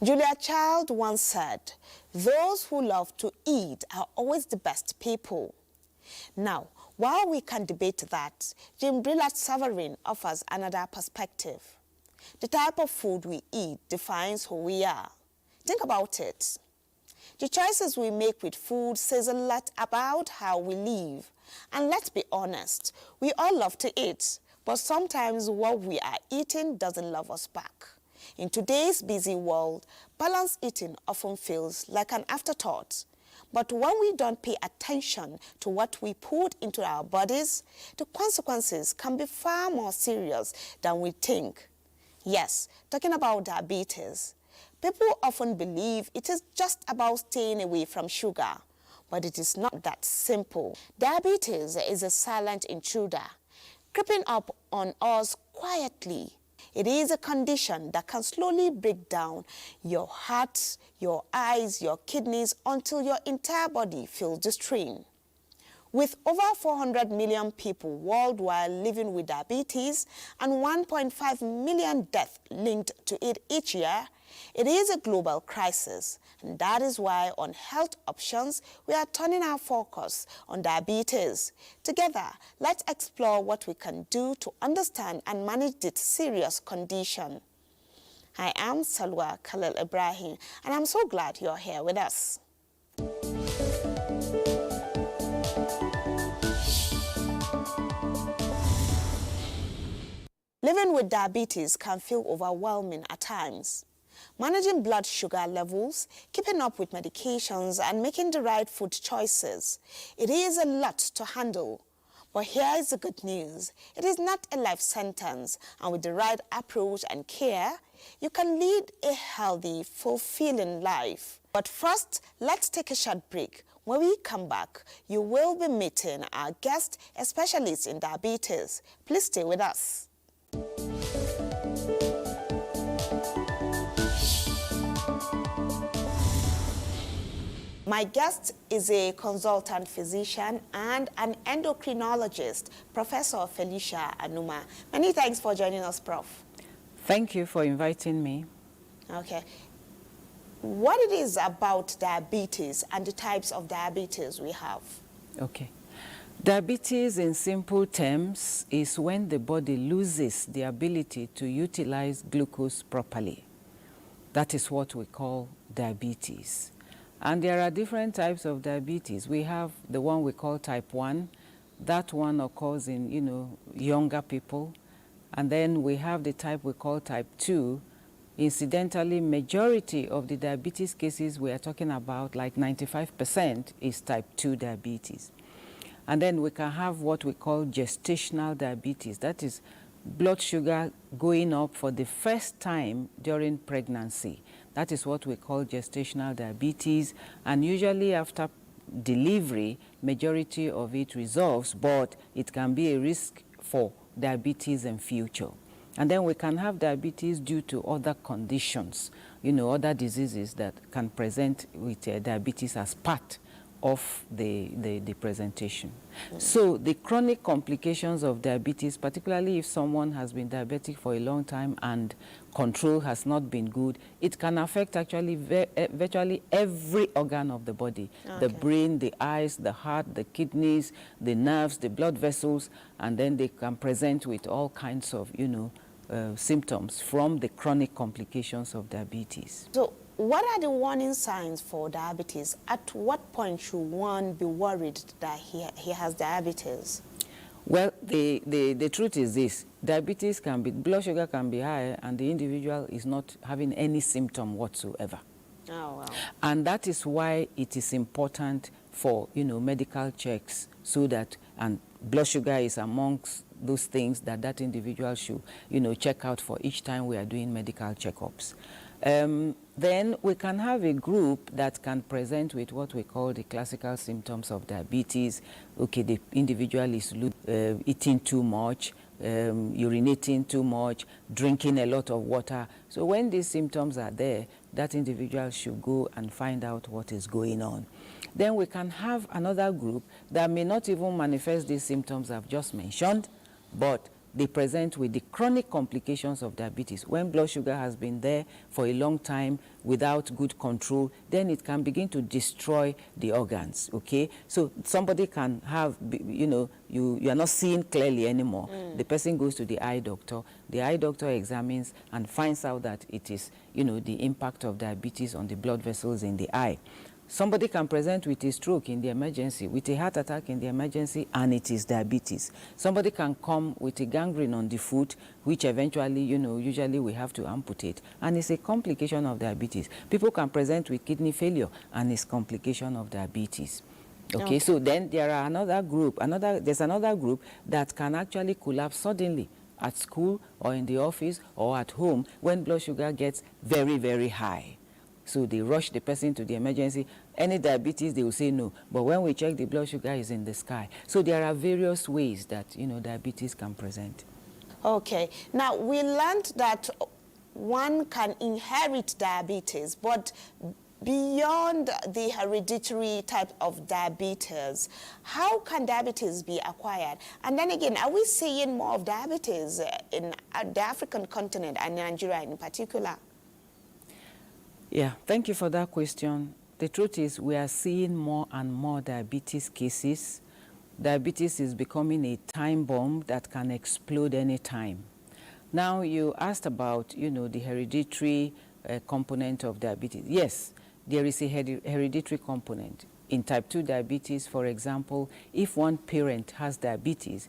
Julia Child once said, "Those who love to eat are always the best people." Now, while we can debate that, Jim Brillat Savarin offers another perspective. The type of food we eat defines who we are. Think about it. The choices we make with food says a lot about how we live. And let's be honest, we all love to eat, but sometimes what we are eating doesn't love us back. In today's busy world, balanced eating often feels like an afterthought. But when we don't pay attention to what we put into our bodies, the consequences can be far more serious than we think. Yes, talking about diabetes, people often believe it is just about staying away from sugar, but it is not that simple. Diabetes is a silent intruder, creeping up on us quietly. It is a condition that can slowly break down your heart, your eyes, your kidneys until your entire body feels the strain. With over 400 million people worldwide living with diabetes and 1.5 million deaths linked to it each year, it is a global crisis, and that is why on Health Options, we are turning our focus on diabetes. Together, let's explore what we can do to understand and manage this serious condition. I am Salwa Khalil Ibrahim, and I'm so glad you're here with us. Living with diabetes can feel overwhelming at times. Managing blood sugar levels, keeping up with medications, and making the right food choices. It is a lot to handle. But here is the good news. It is not a life sentence, and with the right approach and care, you can lead a healthy, fulfilling life. But first, let's take a short break. When we come back, you will be meeting our guest, a specialist in diabetes. Please stay with us. My guest is a consultant physician and an endocrinologist, Professor Felicia Anuma. Many thanks for joining us, Prof. Thank you for inviting me. Okay. What it is about diabetes and the types of diabetes we have? Okay. Diabetes, in simple terms, is when the body loses the ability to utilize glucose properly. That is what we call diabetes. And there are different types of diabetes. We have the one we call type 1. That one occurs in, younger people. And then we have the type we call type 2. Incidentally, majority of the diabetes cases we are talking about, like 95%, is type 2 diabetes. And then we can have what we call gestational diabetes. That is blood sugar going up for the first time during pregnancy. That is what we call gestational diabetes. And usually after delivery, majority of it resolves, but it can be a risk for diabetes in future. And then we can have diabetes due to other conditions, other diseases that can present with diabetes as part of the presentation. So the chronic complications of diabetes, particularly if someone has been diabetic for a long time and control has not been good, it can affect actually virtually every organ of the body. Okay. The brain, the eyes, the heart, the kidneys, the nerves, the blood vessels, and then they can present with all kinds of, symptoms from the chronic complications of diabetes. So what are the warning signs for diabetes? At what point should one be worried that he has diabetes? Well, the truth is this. Diabetes can be, blood sugar can be high and the individual is not having any symptom whatsoever. Oh, wow. And that is why it is important for, medical checks so that, and blood sugar is amongst those things that that individual should, check out for each time we are doing medical checkups. Then we can have a group that can present with what we call the classical symptoms of diabetes. Okay, the individual is eating too much, urinating too much, drinking a lot of water. So when these symptoms are there, that individual should go and find out what is going on. Then we can have another group that may not even manifest these symptoms I've just mentioned, but they present with the chronic complications of diabetes. When blood sugar has been there for a long time without good control, then it can begin to destroy the organs, okay? So somebody can have, you know, you are not seeing clearly anymore. The person goes to the eye doctor. The eye doctor examines and finds out that it is, you know, the impact of diabetes on the blood vessels in the eye. Somebody can present with a stroke in the emergency, with a heart attack in the emergency, and it is diabetes. Somebody can come with a gangrene on the foot, which eventually, you know, usually we have to amputate, and it's a complication of diabetes. People can present with kidney failure, and it's complication of diabetes. Okay, so then there are there's another group that can actually collapse suddenly at school or in the office or at home when blood sugar gets very, very high. So they rush the person to the emergency. Any diabetes, they will say no. But when we check, the blood sugar is in the sky. So there are various ways that, you know, diabetes can present. Okay. Now, we learned that one can inherit diabetes, but beyond the hereditary type of diabetes, how can diabetes be acquired? And then again, are we seeing more of diabetes in the African continent and Nigeria in particular? Yeah, thank you for that question. The truth is we are seeing more and more diabetes cases. Diabetes is becoming a time bomb that can explode any time. Now, you asked about, you know, the hereditary component of diabetes. Yes, there is a hereditary component. In type 2 diabetes, for example, if one parent has diabetes,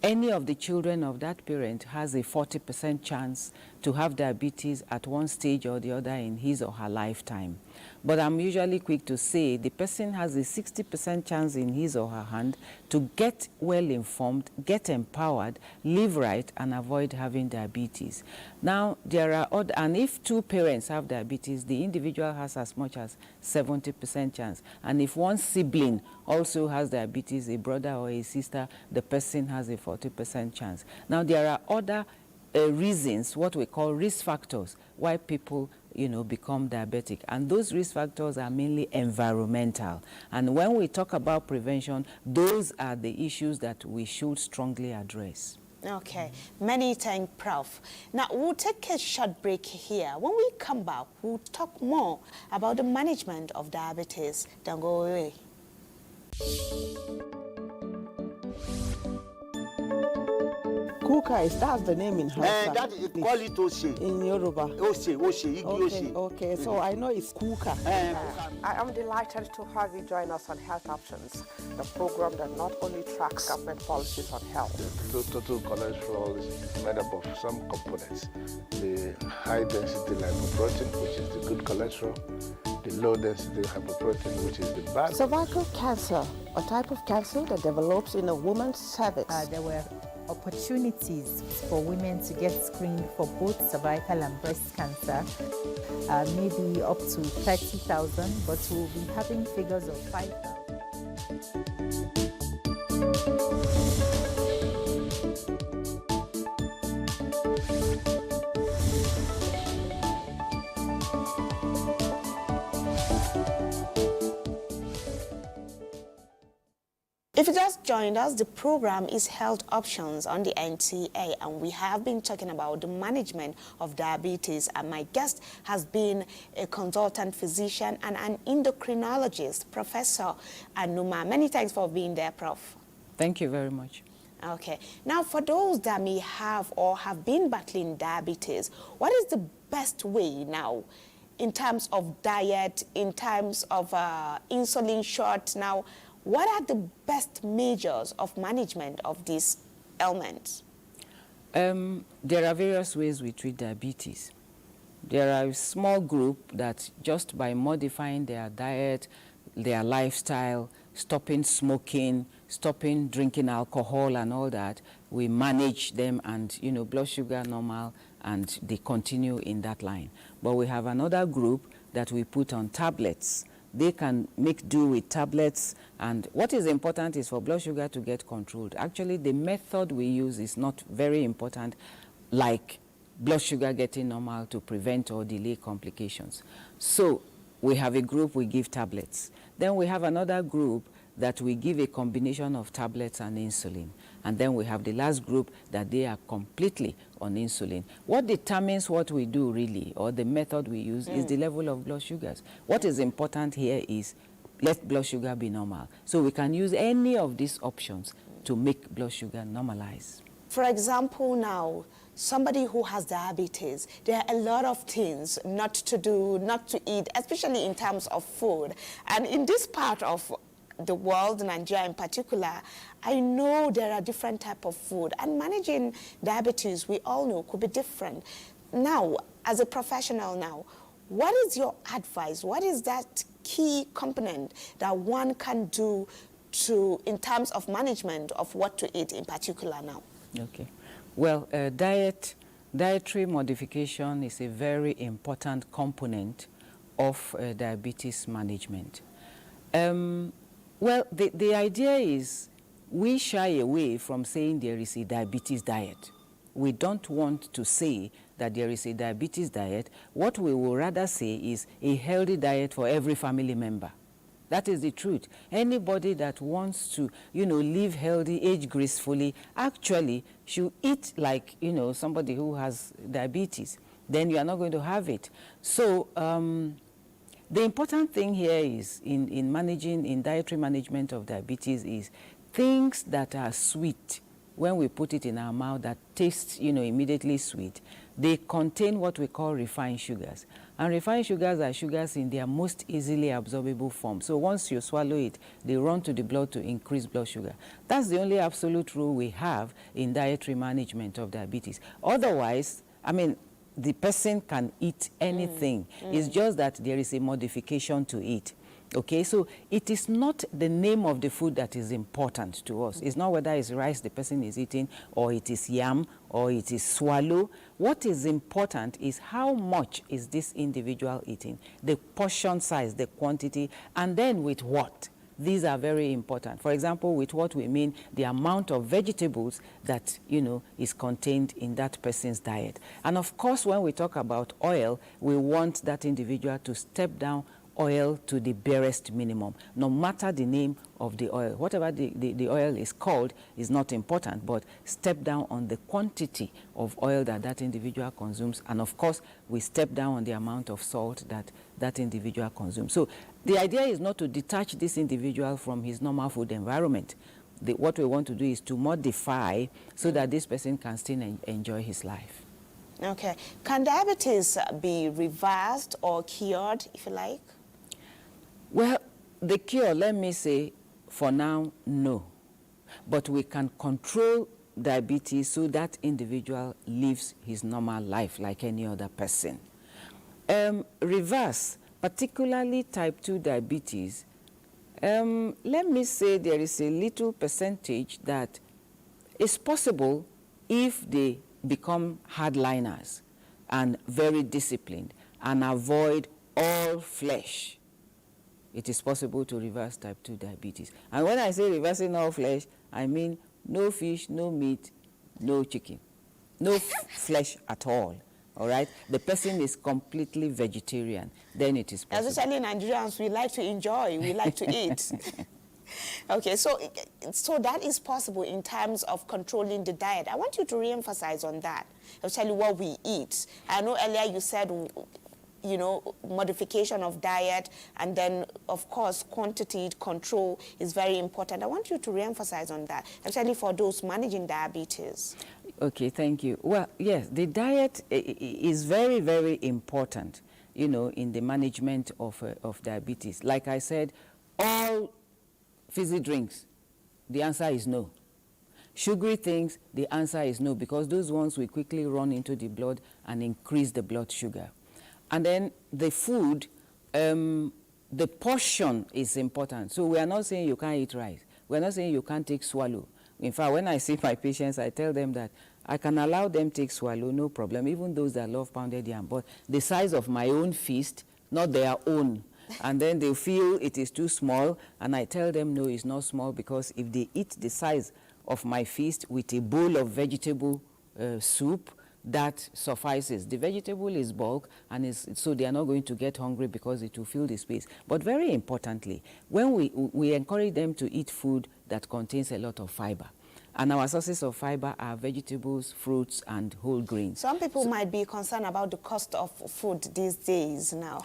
any of the children of that parent has a 40% chance to have diabetes at one stage or the other in his or her lifetime. But I'm usually quick to say the person has a 60% chance in his or her hand to get well informed, get empowered, live right, and avoid having diabetes. Now, there are other, and if two parents have diabetes, the individual has as much as 70% chance. And if one sibling also has diabetes, a brother or a sister, the person has a 40% chance. Now, there are other reasons, what we call risk factors, why people, you know, become diabetic. And those risk factors are mainly environmental. And when we talk about prevention, those are the issues that we should strongly address. Okay, many thanks, Prof. Now, we'll take a short break here. When we come back, we'll talk more about the management of diabetes. Don't go away. Kuka that's the name in Hausa. That is call it Oshe. In Yoruba. Oshe, Igi Oshe. Okay, so I know it's Kuka. I am delighted to have you join us on Health Options, the program that not only tracks government policies on health. Total cholesterol is made up of some components. The high density lipoprotein, which is the good cholesterol, the low density hypoprotein, which is the bad. Cervical cancer, a type of cancer that develops in a woman's cervix. There were opportunities for women to get screened for both cervical and breast cancer, maybe up to 30,000, but we'll be having figures of 5,000. If you just joined us, the program is Health Options on the NTA, and we have been talking about the management of diabetes, and my guest has been a consultant physician and an endocrinologist, Professor Anuma. Many thanks for being there, Prof. Thank you very much. Okay. Now, for those that may have or have been battling diabetes, what is the best way now in terms of diet, in terms of insulin shots? Now, what are the best measures of management of these ailments? There are various ways we treat diabetes. There are a small group that just by modifying their diet, their lifestyle, stopping smoking, stopping drinking alcohol and all that, we manage them and, you know, blood sugar normal, and they continue in that line. But we have another group that we put on tablets they can make do with tablets. And what is important is for blood sugar to get controlled. Actually, the method we use is not very important, like blood sugar getting normal to prevent or delay complications. So we have a group, we give tablets. Then we have another group that we give a combination of tablets and insulin. And then we have the last group that they are completely on insulin. What determines what we do really, or the method we use, is the level of blood sugars. What is important here is let blood sugar be normal. So we can use any of these options to make blood sugar normalize. For example, now, somebody who has diabetes, there are a lot of things not to do, not to eat, especially in terms of food. And in this part of the world, Nigeria in particular, I know there are different types of food. And managing diabetes, we all know, could be different. Now, as a professional now, what is your advice? What is that key component that one can do in terms of management of what to eat in particular now? Okay. Well, dietary modification is a very important component of diabetes management. Well, the idea is we shy away from saying there is a diabetes diet. We don't want to say that there is a diabetes diet. What we will rather say is a healthy diet for every family member. That is the truth. Anybody that wants to, live healthy, age gracefully, actually should eat like, somebody who has diabetes. Then you are not going to have it. So the important thing here is in dietary management of diabetes is things that are sweet. When we put it in our mouth that tastes, immediately sweet, they contain what we call refined sugars. And refined sugars are sugars in their most easily absorbable form. So once you swallow it, they run to the blood to increase blood sugar. That's the only absolute rule we have in dietary management of diabetes. Otherwise, the person can eat anything. It's just that there is a modification to it. Okay, so it is not the name of the food that is important to us. It's not whether it's rice the person is eating, or it is yam, or it is swallow. What is important is how much is this individual eating, the portion size, the quantity, and then with what. These are very important. For example, with what we mean the amount of vegetables that, is contained in that person's diet. And of course, when we talk about oil, we want that individual to step down oil to the barest minimum, no matter the name of the oil. Whatever the oil is called is not important, but step down on the quantity of oil that individual consumes. And of course, we step down on the amount of salt that individual consumes. So the idea is not to detach this individual from his normal food environment. What we want to do is to modify so that this person can still enjoy his life. Okay. Can diabetes be reversed or cured, if you like? Well, the cure, let me say, for now, no. But we can control diabetes so that individual lives his normal life like any other person. Reverse, particularly type 2 diabetes, let me say there is a little percentage that is possible if they become hardliners and very disciplined and avoid all flesh. It is possible to reverse type 2 diabetes. And when I say reversing all flesh, I mean no fish, no meat, no chicken, no flesh at all. All right? The person is completely vegetarian. Then it is possible. Especially Nigerians, we like to enjoy, we like to eat. Okay, so that is possible in terms of controlling the diet. I want you to re-emphasize on that, especially what we eat. I know earlier you said, modification of diet, and then, of course, quantity control is very important. I want you to re-emphasize on that, especially for those managing diabetes. Okay, thank you. Well, yes, the diet is very, very important, in the management of diabetes. Like I said, all fizzy drinks, the answer is no. Sugary things, the answer is no, because those ones will quickly run into the blood and increase the blood sugar. And then the food, the portion is important. So we are not saying you can't eat rice. We're not saying you can't take swallow. In fact, when I see my patients, I tell them that I can allow them take swallow, no problem, even those that love pounded yam. But the size of my own fist, not their own. and then they feel it is too small, and I tell them, no, it's not small, because if they eat the size of my feast with a bowl of vegetable soup, that suffices. The vegetable is bulk, and so they are not going to get hungry because it will fill the space. But very importantly, when we encourage them to eat food that contains a lot of fiber, and our sources of fiber are vegetables, fruits, and whole grains. Some people might be concerned about the cost of food these days now.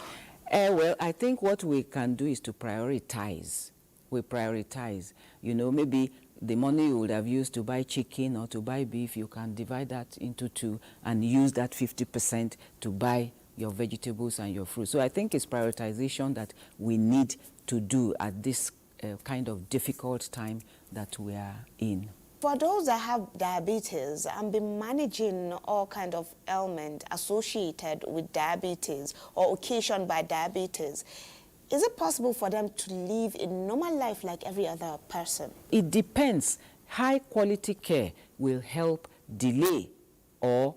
Well, I think what we can do is to prioritize. We prioritize. You know, maybe the money you would have used to buy chicken or to buy beef, you can divide that into two and use that 50% to buy your vegetables and your fruits. So I think it's prioritization that we need to do at this kind of difficult time that we are in. For those that have diabetes and been managing all kind of ailment associated with diabetes or occasioned by diabetes, is it possible for them to live a normal life like every other person? It depends. High quality care will help delay or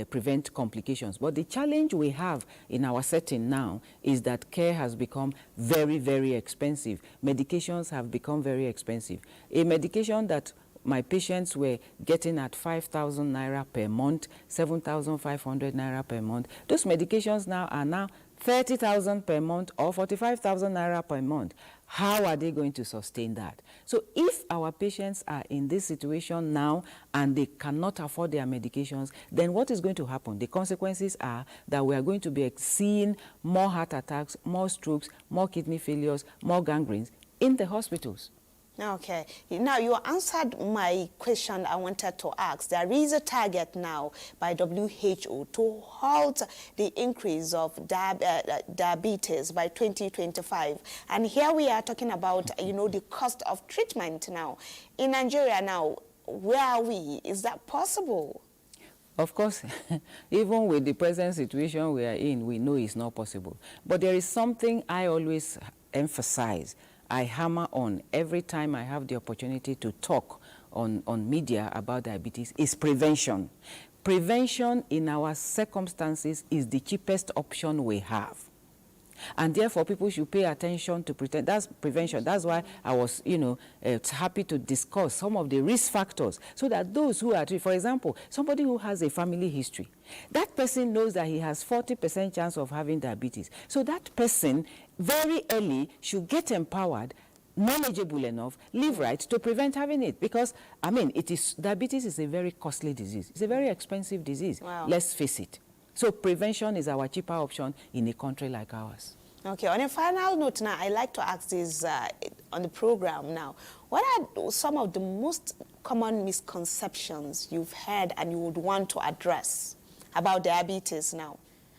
prevent complications. But the challenge we have in our setting now is that care has become very, very expensive. Medications have become very expensive. A medication that my patients were getting at 5,000 naira per month, 7,500 naira per month. Those medications now are 30,000 per month or 45,000 naira per month. How are they going to sustain that? So if our patients are in this situation now and they cannot afford their medications, then what is going to happen? The consequences are that we are going to be seeing more heart attacks, more strokes, more kidney failures, more gangrenes in the hospitals. Okay. Now, you answered my question I wanted to ask. There is a target now by WHO to halt the increase of diabetes by 2025. And here we are talking about, you know, the cost of treatment now. In Nigeria now, where are we? Is that possible? Of course, even with the present situation we are in, we know it's not possible. But there is something I always emphasize, I hammer on every time I have the opportunity to talk on media about diabetes, is prevention. Prevention in our circumstances is the cheapest option we have. And therefore, people should pay attention to that's prevention. That's why I was, happy to discuss some of the risk factors so that those who are, for example, somebody who has a family history, that person knows that he has 40% chance of having diabetes. So that person very early should get empowered, knowledgeable enough, live right to prevent having it. Because, I mean, diabetes is a very costly disease. It's a very expensive disease. Wow. Let's face it. So prevention is our cheaper option in a country like ours. Okay, on a final note now, I'd like to ask this on the program now. What are some of the most common misconceptions you've heard and you would want to address about diabetes now?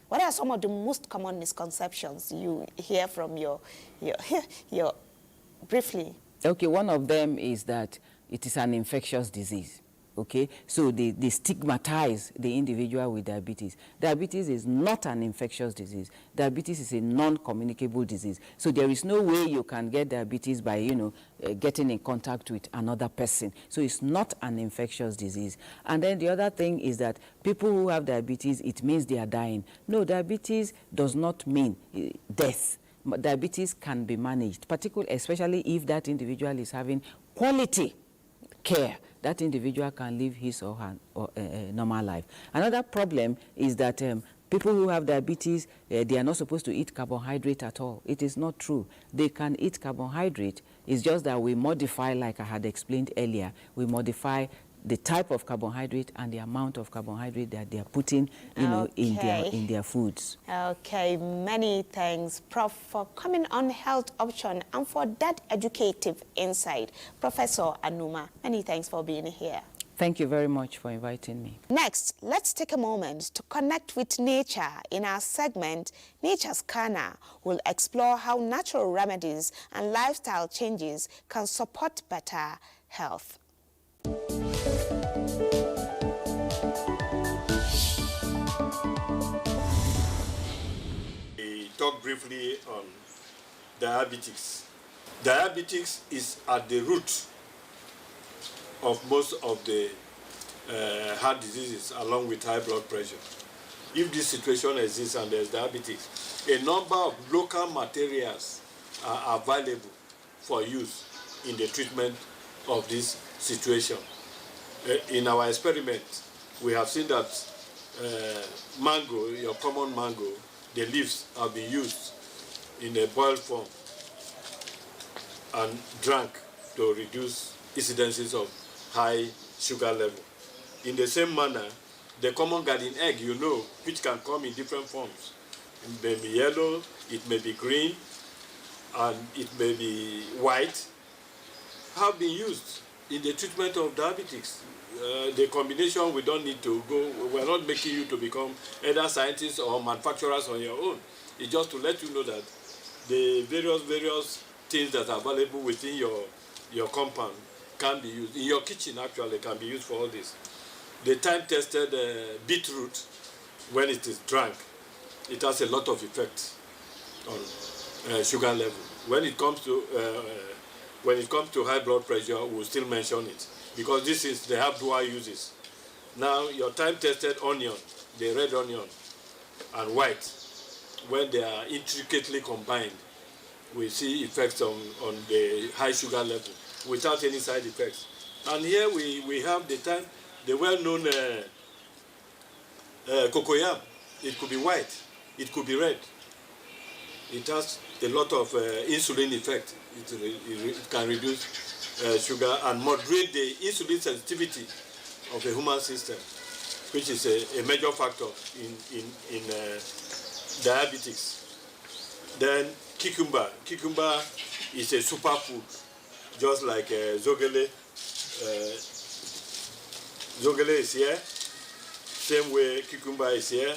What are some of the most common misconceptions you hear from your briefly? Okay, one of them is that it is an infectious disease. Okay, so they stigmatize the individual with diabetes. Diabetes is not an infectious disease. Diabetes is a non-communicable disease. So there is no way you can get diabetes by, getting in contact with another person. So it's not an infectious disease. And then the other thing is that people who have diabetes, it means they are dying. No, diabetes does not mean death. Diabetes can be managed, especially if that individual is having quality care. That individual can live his or her normal life. Another problem is that people who have diabetes, they are not supposed to eat carbohydrate at all. It is not true. They can eat carbohydrate. It's just that we modify, like I had explained earlier, we modify the type of carbohydrate and the amount of carbohydrate that they are putting, in their foods. Okay, many thanks, Prof, for coming on Health Option and for that educative insight. Professor Anuma, many thanks for being here. Thank you very much for inviting me. Next, let's take a moment to connect with nature. In our segment, Nature's Corner, we'll explore how natural remedies and lifestyle changes can support better health. We talk briefly on diabetes. Diabetes is at the root of most of the heart diseases, along with high blood pressure. if this situation exists and there's diabetes, a number of local materials are available for use in the treatment of this situation. In our experiment, we have seen that mango, your common mango, the leaves have been used in a boiled form and drank to reduce incidences of high sugar level. In the same manner, the common garden egg, you know, which can come in different forms. It may be yellow, it may be green, and it may be white, have been used in the treatment of diabetes. The combination, we don't need to go, we're not making you to become either scientists or manufacturers on your own. It's just to let you know that the various things that are available within your compound can be used. In your kitchen, actually, can be used for all this. The time-tested beetroot, when it is drank, it has a lot of effect on sugar level. When it comes to high blood pressure, we'll still mention it, because they have dual uses. Now, your time-tested onion, the red onion, and white, when they are intricately combined, we see effects on the high sugar level without any side effects. And here we have the well-known cocoyam. It could be white, it could be red. It has a lot of insulin effect. It can reduce sugar and moderate the insulin sensitivity of the human system, which is a major factor in diabetes. Then cucumber. Cucumber is a superfood, just like zogale. Zogale is here, same way cucumber is here.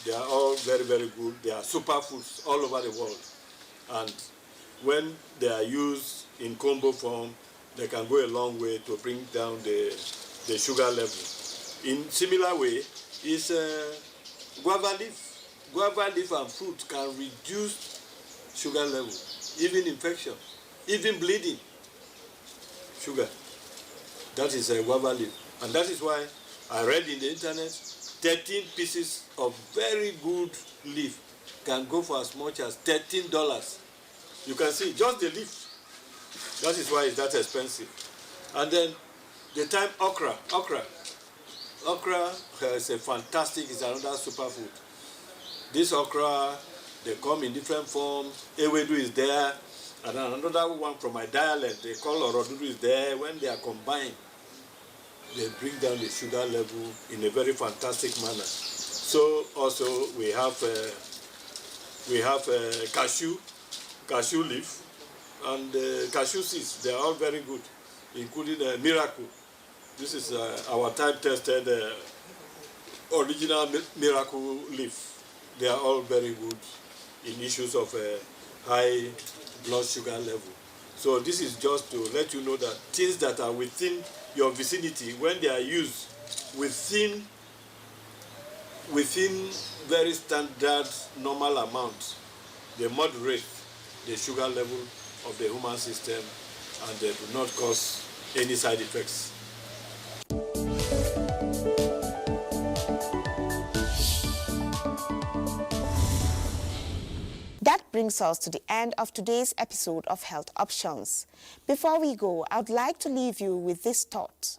They are all very, very good. They are superfoods all over the world. And when they are used in combo form, they can go a long way to bring down the sugar level. In similar way, is guava leaf. Guava leaf and fruit can reduce sugar level, even infection, even bleeding. Sugar. That is a guava leaf. And that is why I read in the internet, 13 pieces of very good leaf can go for as much as $13. You can see just the leaf. That is why it's that expensive. And then the time okra. Okra is a fantastic, it's another superfood. This okra, they come in different forms. Ewedu is there. And another one from my dialect, they call orodudu, is there. When they are combined, they bring down the sugar level in a very fantastic manner. So also we have cashew leaf, and cashew seeds. They are all very good, including miracle. This is our time-tested original miracle leaf. They are all very good in issues of high blood sugar level. So this is just to let you know that things that are within your vicinity, when they are used within very standard normal amounts, they moderate the sugar level of the human system, and they do not cause any side effects. That brings us to the end of today's episode of Health Options. Before we go, I would like to leave you with this thought.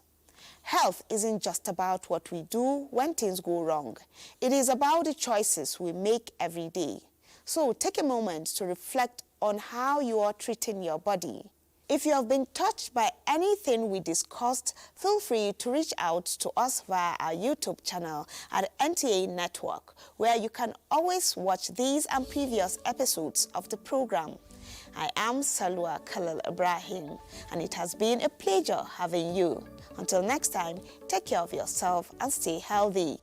Health isn't just about what we do when things go wrong. It is about the choices we make every day. So take a moment to reflect on how you are treating your body. If you have been touched by anything we discussed, feel free to reach out to us via our YouTube channel at NTA Network, where you can always watch these and previous episodes of the program. I am Salwa Khalil Ibrahim, and it has been a pleasure having you. Until next time, take care of yourself and stay healthy.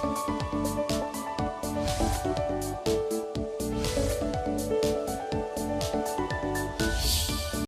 much.